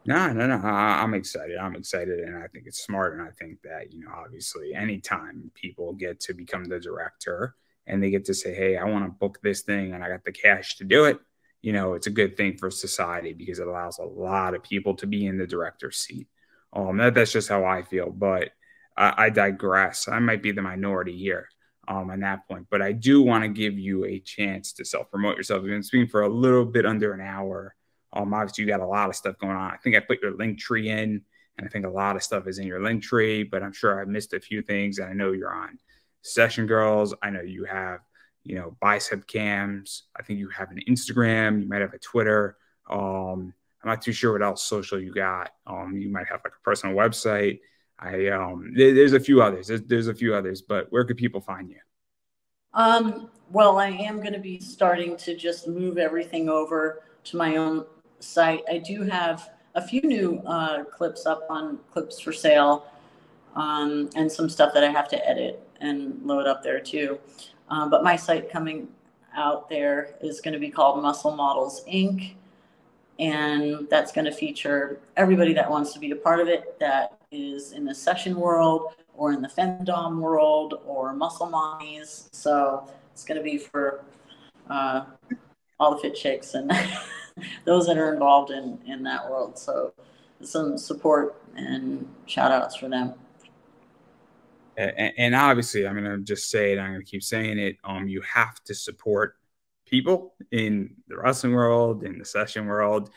No. I'm excited. And I think it's smart. And I think that, you know, obviously anytime people get to become the director and they get to say, hey, I want to book this thing and I got the cash to do it, you know, it's a good thing for society, because it allows a lot of people to be in the director's seat. That's just how I feel. But I digress. I might be the minority here on that point. But I do want to give you a chance to self-promote yourself. You've been speaking for a little bit under an hour. Obviously, you got a lot of stuff going on. I think I put your link tree in, And I think a lot of stuff is in your link tree, but I'm sure I missed a few things. And I know you're on Session Girls. I know you have, you know, bicep cams. I think you have an Instagram. You might have a Twitter. I'm not too sure what else social you got. You might have like a personal website. There's a few others. There's a few others, but where could people find you? Well, I am going to be starting to just move everything over to my own site. I do have a few new clips up on Clips for Sale, and some stuff that I have to edit and load up there too. But my site coming out there is going to be called Muscle Models Inc. And that's going to feature everybody that wants to be a part of it, that is in the session world or in the femdom world or muscle mommies. So it's going to be for all the fit chicks and those that are involved in that world. So some support and shout outs for them. And obviously, I'm going to just say it. I'm going to keep saying it. You have to support people in the wrestling world, in the session world,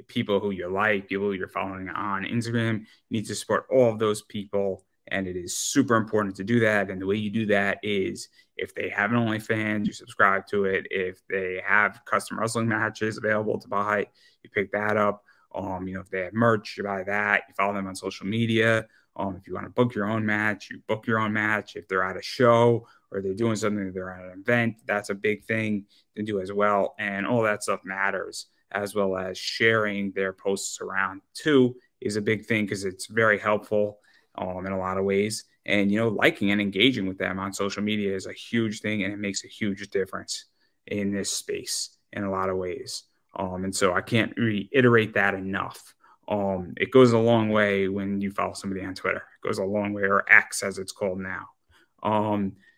people who you like, people who you're following on Instagram. You need to support all of those people. And it is super important to do that. And the way you do that is if they have an OnlyFans, you subscribe to it. If they have custom wrestling matches available to buy, you pick that up. You know, if they have merch, you buy that. You follow them on social media. If you want to book your own match, you book your own match. If they're at a show or they're doing something, they're at an event, that's a big thing to do as well. And all that stuff matters, as well as sharing their posts around too is a big thing because it's very helpful in a lot of ways. And, you know, liking and engaging with them on social media is a huge thing, and it makes a huge difference in this space in a lot of ways. And so I can't reiterate that enough. It goes a long way when you follow somebody on Twitter. It goes a long way, or X as it's called now.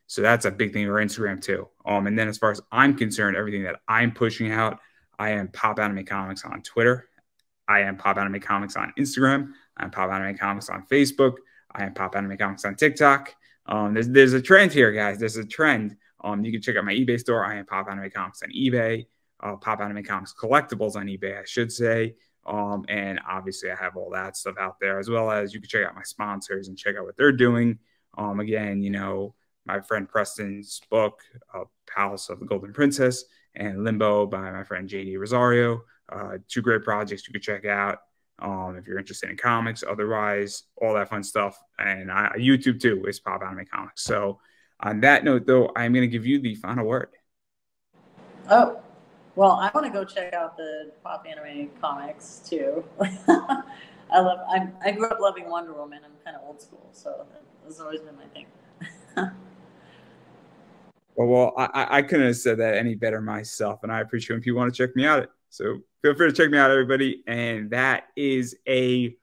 So that's a big thing, or Instagram too. And then as far as I'm concerned, everything that I'm pushing out, I am Pop Anime Comics on Twitter. I am Pop Anime Comics on Instagram. I'm Pop Anime Comics on Facebook. I am Pop Anime Comics on TikTok. There's a trend here, guys. There's a trend. You can check out my eBay store. I am Pop Anime Comics on eBay. Pop Anime Comics Collectibles on eBay, I should say. And obviously I have all that stuff out there, as well as you can check out my sponsors and check out what they're doing. Again, you know, my friend Preston's book, Palace of the Golden Princess, and Limbo by my friend JD Rosario. Two great projects you could check out if you're interested in comics. Otherwise, all that fun stuff. And YouTube too is Pop Anime Comics. So on that note, though, I'm going to give you the final word. Oh, well, I want to go check out the Pop Anime Comics too. I grew up loving Wonder Woman. I'm kind of old school, so that's always been my thing. Well, I couldn't have said that any better myself, and I appreciate when people want to check me out. So feel free to check me out, everybody. And that is a